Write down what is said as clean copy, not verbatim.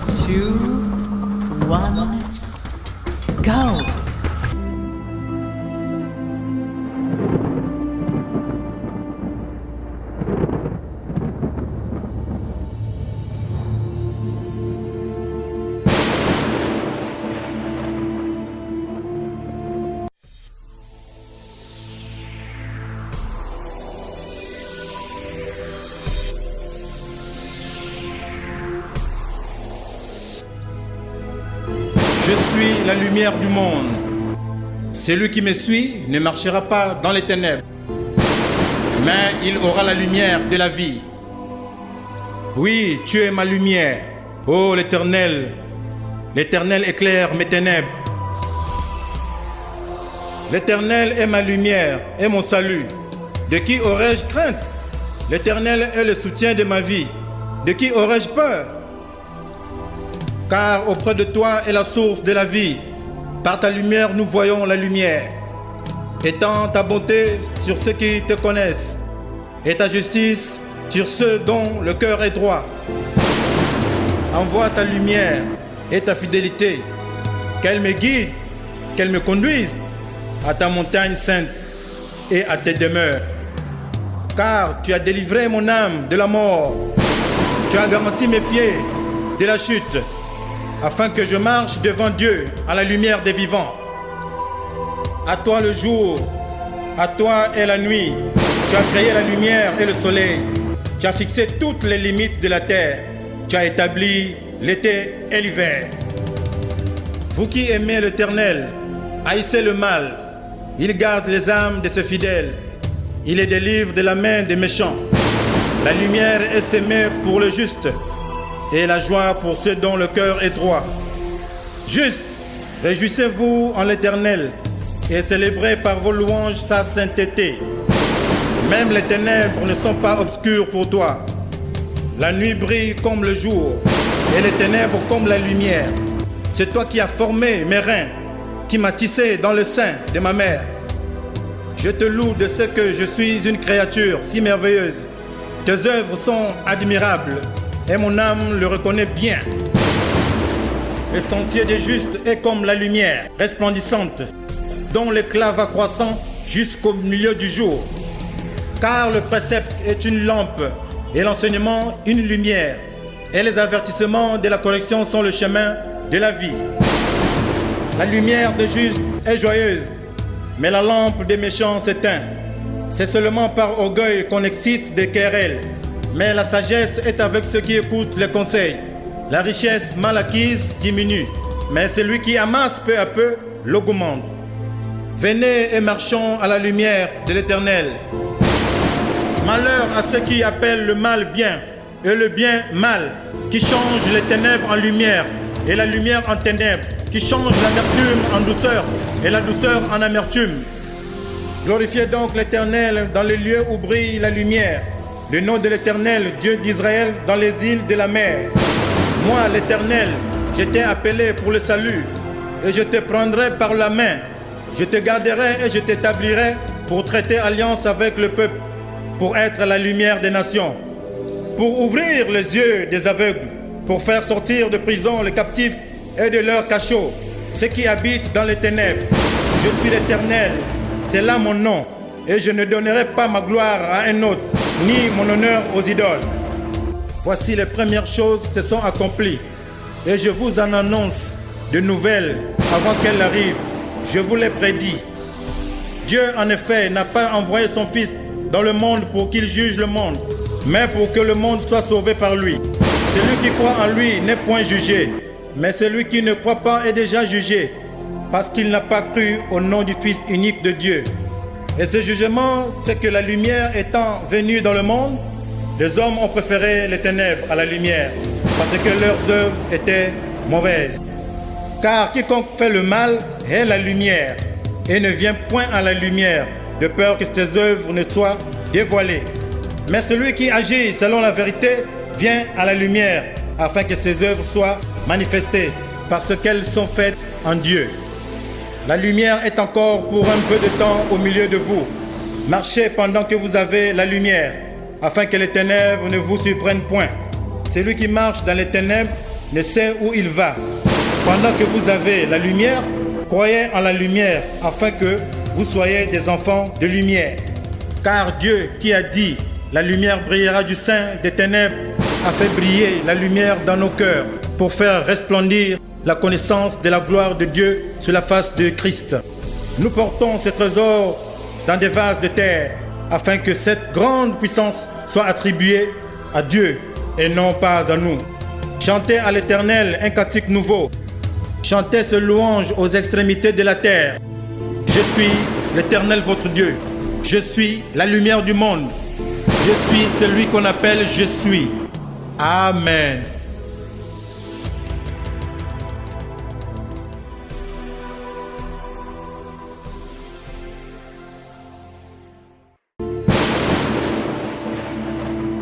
2, 1, go! Je suis la lumière du monde. Celui qui me suit ne marchera pas dans les ténèbres, mais il aura la lumière de la vie. Oui, tu es ma lumière, ô l'Éternel. L'Éternel éclaire mes ténèbres. L'Éternel est ma lumière et mon salut. De qui aurais-je crainte? L'Éternel est le soutien de ma vie. De qui aurais-je peur? Car auprès de toi est la source de la vie. Par ta lumière, nous voyons la lumière. Étends ta bonté sur ceux qui te connaissent, et ta justice sur ceux dont le cœur est droit. Envoie ta lumière et ta fidélité, qu'elle me guide, qu'elle me conduise à ta montagne sainte et à tes demeures. Car tu as délivré mon âme de la mort. Tu as garanti mes pieds de la chute, afin que je marche devant Dieu à la lumière des vivants. À toi le jour, à toi est la nuit. Tu as créé la lumière et le soleil. Tu as fixé toutes les limites de la terre. Tu as établi l'été et l'hiver. Vous qui aimez l'Éternel, haïssez le mal. Il garde les âmes de ses fidèles. Il les délivre de la main des méchants. La lumière est sémée pour le juste, et la joie pour ceux dont le cœur est droit. Juste, réjouissez-vous en l'Éternel et célébrez par vos louanges sa sainteté. Même les ténèbres ne sont pas obscures pour toi. La nuit brille comme le jour et les ténèbres comme la lumière. C'est toi qui as formé mes reins, qui m'as tissé dans le sein de ma mère. Je te loue de ce que je suis une créature si merveilleuse. Tes œuvres sont admirables et mon âme le reconnaît bien. Le sentier des justes est comme la lumière resplendissante, dont l'éclat va croissant jusqu'au milieu du jour. Car le précepte est une lampe et l'enseignement une lumière, et les avertissements de la correction sont le chemin de la vie. La lumière des justes est joyeuse, mais la lampe des méchants s'éteint. C'est seulement par orgueil qu'on excite des querelles. Mais la sagesse est avec ceux qui écoutent les conseils. La richesse mal acquise diminue, mais celui qui amasse peu à peu l'augmente. Venez et marchons à la lumière de l'Éternel. Malheur à ceux qui appellent le mal bien et le bien mal, qui changent les ténèbres en lumière et la lumière en ténèbres, qui changent l'amertume en douceur et la douceur en amertume. Glorifiez donc l'Éternel dans les lieux où brille la lumière. Le nom de l'Éternel, Dieu d'Israël, dans les îles de la mer. Moi, l'Éternel, je t'ai appelé pour le salut, et je te prendrai par la main. Je te garderai et je t'établirai pour traiter alliance avec le peuple, pour être la lumière des nations, pour ouvrir les yeux des aveugles, pour faire sortir de prison les captifs et de leurs cachots, ceux qui habitent dans les ténèbres. Je suis l'Éternel, c'est là mon nom, et je ne donnerai pas ma gloire à un autre, ni mon honneur aux idoles. Voici les premières choses se sont accomplies, et je vous en annonce de nouvelles avant qu'elles arrivent. Je vous l'ai prédit. Dieu, en effet, n'a pas envoyé son Fils dans le monde pour qu'il juge le monde, mais pour que le monde soit sauvé par lui. Celui qui croit en lui n'est point jugé, mais celui qui ne croit pas est déjà jugé, parce qu'il n'a pas cru au nom du Fils unique de Dieu. Et ce jugement, c'est que la lumière étant venue dans le monde, les hommes ont préféré les ténèbres à la lumière, parce que leurs œuvres étaient mauvaises. Car quiconque fait le mal est la lumière, et ne vient point à la lumière, de peur que ses œuvres ne soient dévoilées. Mais celui qui agit selon la vérité vient à la lumière, afin que ses œuvres soient manifestées, parce qu'elles sont faites en Dieu. La lumière est encore pour un peu de temps au milieu de vous. Marchez pendant que vous avez la lumière, afin que les ténèbres ne vous surprennent point. Celui qui marche dans les ténèbres ne sait où il va. Pendant que vous avez la lumière, croyez en la lumière afin que vous soyez des enfants de lumière. Car Dieu qui a dit « La lumière brillera du sein des ténèbres » a fait briller la lumière dans nos cœurs pour faire resplendir la connaissance de la gloire de Dieu sur la face de Christ. Nous portons ce trésor dans des vases de terre afin que cette grande puissance soit attribuée à Dieu et non pas à nous. Chantez à l'Éternel un cantique nouveau. Chantez ce louange aux extrémités de la terre. Je suis l'Éternel votre Dieu. Je suis la lumière du monde. Je suis celui qu'on appelle Je suis. Amen.